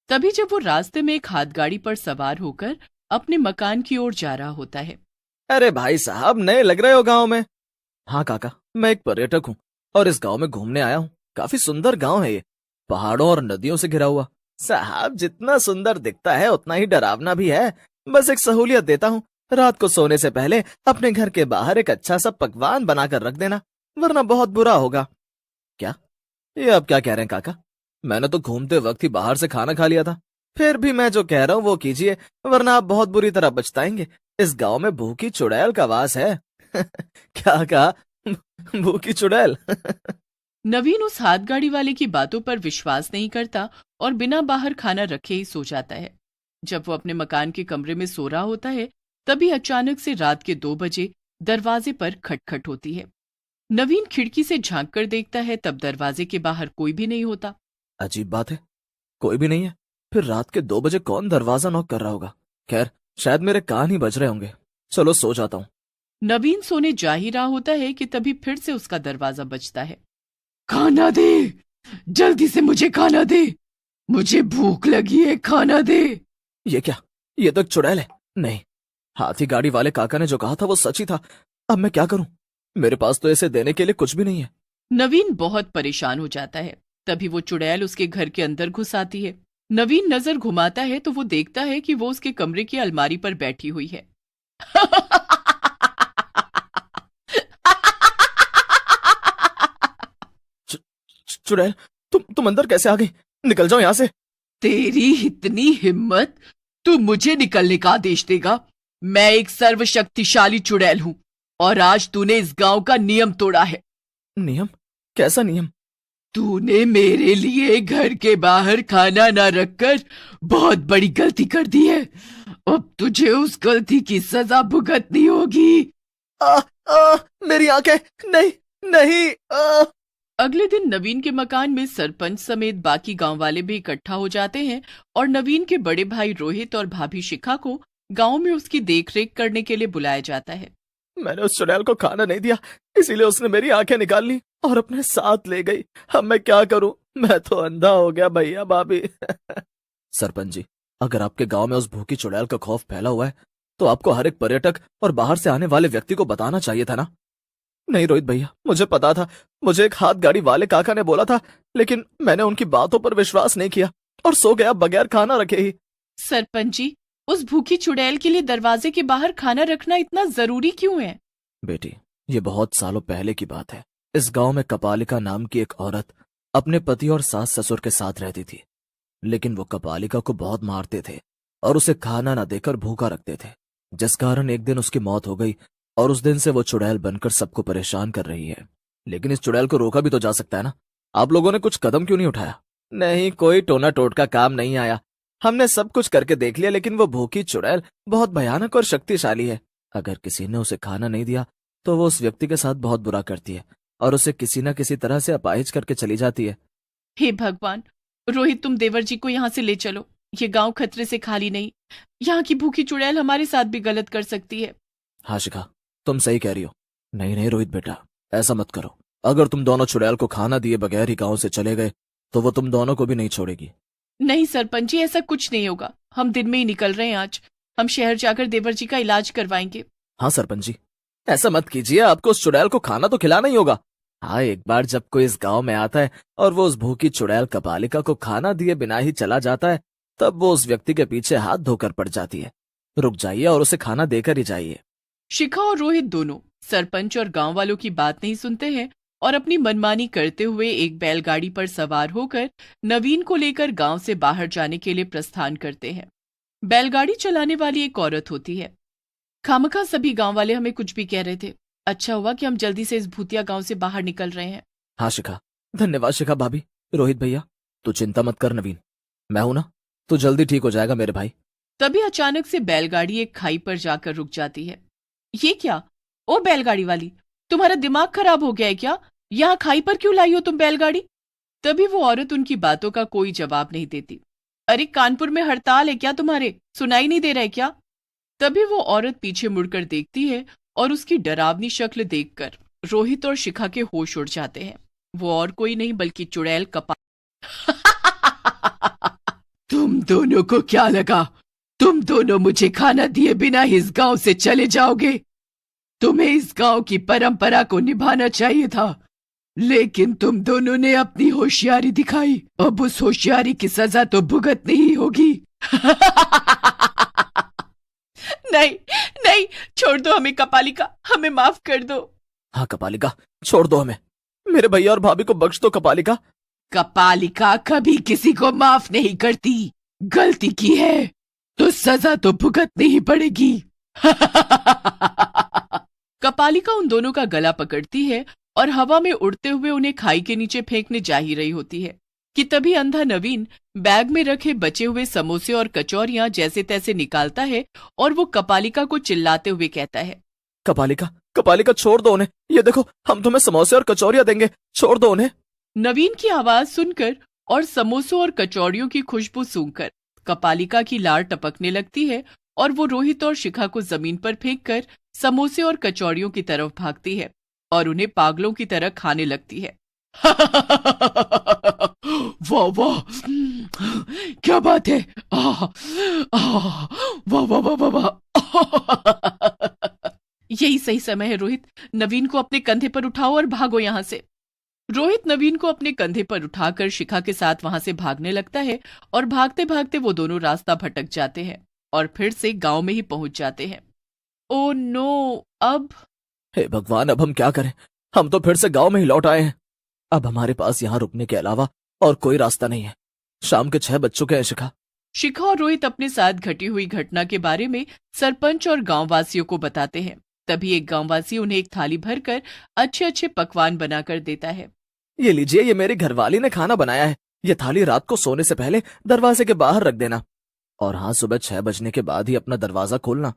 तभी जब वो रास्ते में एक हाथ गाड़ी पर सवार होकर अपने मकान की ओर जा रहा होता है। अरे भाई साहब, नए लग रहे हो गांव में। हाँ काका, मैं एक पर्यटक हूँ और इस गांव में घूमने आया हूँ। काफी सुंदर गांव है ये, पहाड़ों और नदियों से घिरा हुआ। साहब, जितना सुंदर दिखता है उतना ही डरावना भी है। बस एक सहूलियत देता हूँ, रात को सोने से पहले अपने घर के बाहर एक अच्छा सा पकवान बनाकर रख देना, वरना बहुत बुरा होगा। क्या? ये आप क्या कह रहे हैं काका? मैंने तो घूमते वक्त ही बाहर से खाना खा लिया था। फिर भी मैं जो कह रहा हूँ वो कीजिए, वरना आप बहुत बुरी तरह पछताएंगे। इस गांव में भूखी चुड़ैल का वास है। क्या कहा? भूखी चुड़ैल? नवीन उस हाथ गाड़ी वाले की बातों पर विश्वास नहीं करता और बिना बाहर खाना रखे ही सो जाता है। जब वो अपने मकान के कमरे में सो रहा होता है, तभी अचानक से रात के 2 बजे दरवाजे पर खटखट होती है। नवीन खिड़की से झांक कर देखता है, तब दरवाजे के बाहर कोई भी नहीं होता। अजीब बात है, कोई भी नहीं है। फिर रात के 2 बजे कौन दरवाजा नॉक कर रहा होगा? खैर, शायद मेरे कान ही बज रहे होंगे। चलो सो जाता हूँ। नवीन सोने जा ही रहा होता है कि तभी फिर से उसका दरवाजा बजता है। खाना दे, जल्दी से मुझे खाना दे, मुझे भूख लगी है, खाना दे। ये क्या? ये तो एक चुड़ैल है। नहीं, हाथी गाड़ी वाले काका ने जो कहा था वो सच ही था। अब मैं क्या करूं? मेरे पास तो इसे देने के लिए कुछ भी नहीं है। नवीन बहुत परेशान हो जाता है। तभी वो चुड़ैल उसके घर के अंदर घुस आती है। नवीन नजर घुमाता है तो वो देखता है कि वो उसके कमरे की अलमारी पर बैठी हुई है। चुड़ैल, तुम अंदर कैसे आ गई? निकल जाओ यहाँ से। तेरी इतनी हिम्मत, तू मुझे निकलने का आदेश देगा? मैं एक सर्वशक्तिशाली चुड़ैल हूं और आज तूने इस गांव का नियम तोड़ा है। नियम? कैसा नियम? तूने मेरे लिए घर के बाहर खाना ना रखकर बहुत बड़ी गलती कर दी है। अब तुझे उस गलती की सजा भुगतनी होगी। आ, मेरी आंखें! नहीं, नहीं। अगले दिन नवीन के मकान में सरपंच समेत बाकी गांव वाले भी इकट्ठा हो जाते हैं और नवीन के बड़े भाई रोहित और भाभी शिखा को गांव में उसकी देखरेख करने के लिए बुलाया जाता है। मैंने उस चुड़ैल को खाना नहीं दिया, इसीलिए उसने मेरी आंखें निकाल ली और अपने साथ ले गई। अब मैं क्या करूं? मैं तो अंधा हो गया भैया भाभी। सरपंच जी, अगर आपके गांव में उस भूखी चुड़ैल का खौफ फैला हुआ है तो आपको हर एक पर्यटक और बाहर से आने वाले व्यक्ति को बताना चाहिए था ना। नहीं रोहित भैया, मुझे पता था। मुझे एक हाथ गाड़ी वाले काका ने बोला था, लेकिन मैंने उनकी बातों पर विश्वास नहीं किया और सो गया बगैर खाना रखे ही। सरपंच जी, उस भूखी चुड़ैल के लिए दरवाजे के बाहर खाना रखना इतना जरूरी क्यों है? बेटी, ये बहुत सालों पहले की बात है। इस गांव में कपालिका नाम की एक औरत अपने पति और सास ससुर के साथ रहती थी, लेकिन वो कपालिका को बहुत मारते थे और उसे खाना न देकर भूखा रखते थे, जिस कारण एक दिन उसकी मौत हो गई और उस दिन से वो चुड़ैल बनकर सबको परेशान कर रही है। लेकिन इस चुड़ैल को रोका भी तो जा सकता है ना। आप लोगों ने कुछ कदम क्यों नहीं उठाया? नहीं, कोई टोना टोटका काम नहीं आया। हमने सब कुछ करके देख लिया, लेकिन वो भूखी चुड़ैल बहुत भयानक और शक्तिशाली है। अगर किसी ने उसे खाना नहीं दिया तो वो उस व्यक्ति के साथ बहुत बुरा करती है और उसे किसी न किसी तरह से अपाहिज करके चली जाती है। हे भगवान! रोहित, तुम देवर जी को यहाँ से ले चलो। ये गांव खतरे से खाली नहीं। यहाँ की भूखी चुड़ैल हमारे साथ भी गलत कर सकती है। हाँ शिखा, तुम सही कह रही हो। नहीं नहीं रोहित बेटा, ऐसा मत करो। अगर तुम दोनों चुड़ैल को खाना दिए बगैर ही गांव से चले गए तो वो तुम दोनों को भी नहीं छोड़ेगी। नहीं सरपंच जी, ऐसा कुछ नहीं होगा। हम दिन में ही निकल रहे हैं आज। हम शहर जाकर देवर जी का इलाज करवाएंगे। हाँ सरपंच जी, ऐसा मत कीजिए। आपको उस चुड़ैल को खाना तो खिलाना ही होगा। हाँ, एक बार जब कोई इस गांव में आता है और वो उस भूखी चुड़ैल कपालिका को खाना दिए बिना ही चला जाता है, तब वो उस व्यक्ति के पीछे हाथ धोकर पड़ जाती है। रुक जाइए और उसे खाना देकर ही जाइए। शिखा और रोहित दोनों सरपंच और गांव वालों की बात नहीं सुनते हैं और अपनी मनमानी करते हुए एक बैलगाड़ी पर सवार होकर नवीन को लेकर गांव से बाहर जाने के लिए प्रस्थान करते हैं। बैलगाड़ी चलाने वाली एक औरत होती है। खामखा सभी गांव वाले हमें कुछ भी कह रहे थे। अच्छा हुआ कि हम जल्दी से इस भूतिया गांव से बाहर निकल रहे हैं। हाँ शिखा, धन्यवाद शिखा भाभी। रोहित भैया, तू चिंता मत कर। नवीन, मैं हूं ना, तू जल्दी ठीक हो जाएगा मेरे भाई। तभी अचानक से बैलगाड़ी एक खाई पर जाकर रुक जाती है। ये क्या? ओ बैलगाड़ी वाली, तुम्हारा दिमाग खराब हो गया है क्या? यहाँ खाई पर क्यों लाई हो तुम बैलगाड़ी? तभी वो औरत उनकी बातों का कोई जवाब नहीं देती। अरे कानपुर में हड़ताल है क्या तुम्हारे? सुनाई नहीं दे रहा है क्या? तभी वो औरत पीछे मुड़कर देखती है और उसकी डरावनी शक्ल देखकर रोहित और शिखा के होश उड़ जाते हैं। वो और कोई नहीं बल्कि चुड़ैल कपा। तुम दोनों को क्या लगा? तुम दोनों मुझे खाना दिए बिना इस गांव से चले जाओगे? तुम्हें इस गांव की परंपरा को निभाना चाहिए था, लेकिन तुम दोनों ने अपनी होशियारी दिखाई। अब उस होशियारी की सजा तो भुगतनी ही होगी। नहीं नहीं, छोड़ दो हमें कपालिका, हमें माफ कर दो। हाँ कपालिका, छोड़ दो हमें। मेरे भैया और भाभी को बख्श दो कपालिका। कपालिका कभी किसी को माफ नहीं करती। गलती की है तो सजा तो भुगतनी ही पड़ेगी। कपालिका उन दोनों का गला पकड़ती है और हवा में उड़ते हुए उन्हें खाई के नीचे फेंकने जा ही रही होती है कि तभी अंधा नवीन बैग में रखे बचे हुए समोसे और कचौरियां जैसे तैसे निकालता है और वो कपालिका को चिल्लाते हुए कहता है, कपालिका कपालिका, छोड़ दो उन्हें। ये देखो, हम तुम्हें समोसे और कचौरियां देंगे, छोड़ दो उन्हें। नवीन की आवाज सुनकर और समोसों और कचौड़ियों की खुशबू सूंघकर कपालिका की लार टपकने लगती है और वो रोहित और शिखा को जमीन पर फेंककर समोसे और कचौड़ियों की तरफ भागती है और उन्हें पागलों की तरह खाने लगती है। वाह वाह, क्या बात है! वाह वाह वाह वाह वाह। यही सही समय है रोहित, नवीन को अपने कंधे पर उठाओ और भागो यहाँ से। रोहित नवीन को अपने कंधे पर उठाकर शिखा के साथ वहां से भागने लगता है और भागते भागते वो दोनों रास्ता भटक जाते हैं और फिर से गांव में ही पहुंच जाते हैं। ओ नो, अब? हे भगवान, अब हम क्या करें? हम तो फिर से गांव में ही लौट आए हैं। अब हमारे पास यहाँ रुकने के अलावा और कोई रास्ता नहीं है। शाम के 6 बज चुके हैं शिखा। शिखा और रोहित अपने साथ घटी हुई घटना के बारे में सरपंच और गांववासियों को बताते हैं। तभी एक गांववासी उन्हें एक थाली भरकर अच्छे अच्छे पकवान बनाकर देता है। ये लीजिए, ये मेरी घरवाली ने खाना बनाया है। ये थाली रात को सोने से पहले दरवाजे के बाहर रख देना, और हाँ, सुबह 6 बजने के बाद ही अपना दरवाजा खोलना।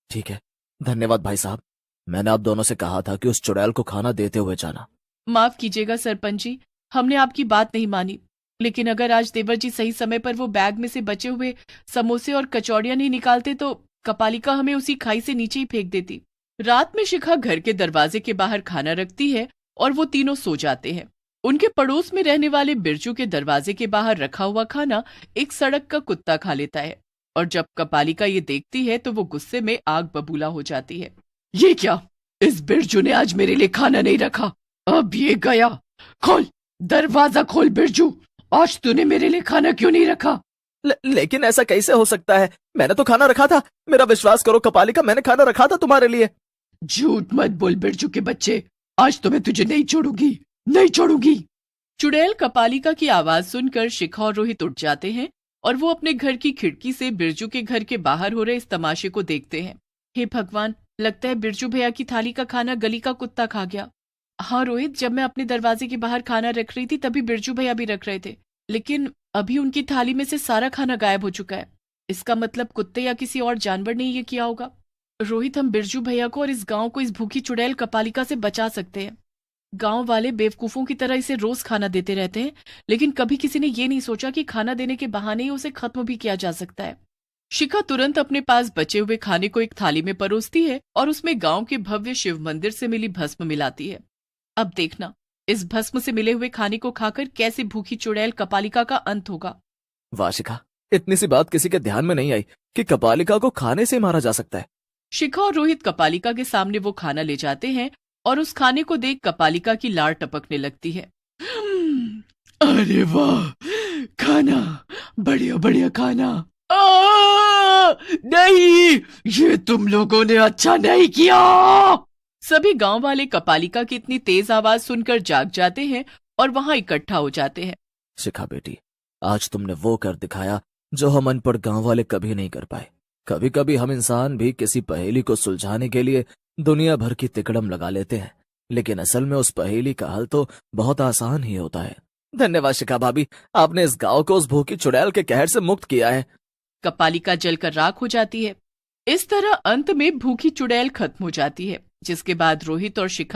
ठीक है, धन्यवाद भाई साहब। मैंने आप दोनों से कहा था कि उस चुड़ैल को खाना देते हुए जाना। माफ कीजिएगा सरपंच जी, हमने आपकी बात नहीं मानी, लेकिन अगर आज देवर जी सही समय पर वो बैग में से बचे हुए समोसे और कचौड़ियां नहीं निकालते तो कपालिका हमें उसी खाई से नीचे ही फेंक देती। रात में शिखा घर के दरवाजे के बाहर खाना रखती है और वो तीनों सो जाते हैं। उनके पड़ोस में रहने वाले बिरजू के दरवाजे के बाहर रखा हुआ खाना एक सड़क का कुत्ता खा लेता है और जब कपालिका ये देखती है तो वो गुस्से में आग बबूला हो जाती है। ये क्या? इस बिरजू ने आज मेरे लिए खाना नहीं रखा, अब ये गया। खोल, दरवाजा खोल बिरजू, आज तूने मेरे लिए खाना क्यों नहीं रखा? लेकिन ऐसा कैसे हो सकता है? मैंने तो खाना रखा था। मेरा विश्वास करो कपालिका, मैंने खाना रखा था तुम्हारे लिए। झूठ मत बोल बिरजू के बच्चे, आज तो मैं तुझे नहीं छोड़ूंगी, नहीं छोड़ूंगी। चुड़ैल कपालिका की आवाज सुनकर शिखा और रोहित उठ जाते हैं और वो अपने घर की खिड़की से बिरजू के घर के बाहर हो रहे इस तमाशे को देखते हैं। हे भगवान, लगता है बिरजू भैया की थाली का खाना गली का कुत्ता खा गया। हाँ रोहित, जब मैं अपने दरवाजे के बाहर खाना रख रही थी तभी बिरजू भैया भी रख रहे थे, लेकिन अभी उनकी थाली में से सारा खाना गायब हो चुका है। इसका मतलब कुत्ते या किसी और जानवर ने ये किया होगा। रोहित, हम बिरजू भैया को और इस गांव को इस भूखी चुड़ैल कपालिका से बचा सकते हैं। गांव वाले बेवकूफों की तरह इसे रोज खाना देते रहते हैं, लेकिन कभी किसी ने ये नहीं सोचा कि खाना देने के बहाने ही उसे खत्म भी किया जा सकता है। शिखा तुरंत अपने पास बचे हुए खाने को एक थाली में परोसती है और उसमें गांव के भव्य शिव मंदिर से मिली भस्म मिलाती है। अब देखना, इस भस्म से मिले हुए खाने को खाकर कैसे भूखी चुड़ैल कपालिका का अंत होगा। वाह शिखा, इतनी सी बात किसी के ध्यान में नहीं आई कि कपालिका को खाने से मारा जा सकता है। शिखा और रोहित कपालिका के सामने वो खाना ले जाते हैं और उस खाने को देख कपालिका की लार टपकने लगती है। अरे वाह, खाना, बढ़िया बढ़िया खाना। नहीं, ये तुम लोगों ने अच्छा नहीं किया। सभी गांव वाले कपालिका की इतनी तेज आवाज सुनकर जाग जाते हैं और वहां इकट्ठा हो जाते हैं। शिखा बेटी, आज तुमने वो कर दिखाया जो हम अनपढ़ गांव वाले कभी नहीं कर पाए। कभी कभी हम इंसान भी किसी पहेली को सुलझाने के लिए दुनिया भर की तिकड़म लगा लेते हैं, लेकिन असल में उस पहेली का हल तो बहुत आसान ही होता है। धन्यवाद शिखा भाभी, आपने इस गांव को उस भूखी चुड़ैल के कहर से मुक्त किया है। कपालिका जलकर राख हो जाती है। इस तरह अंत में भूखी चुड़ैल खत्म हो जाती है, जिसके बाद रोहित और शिखा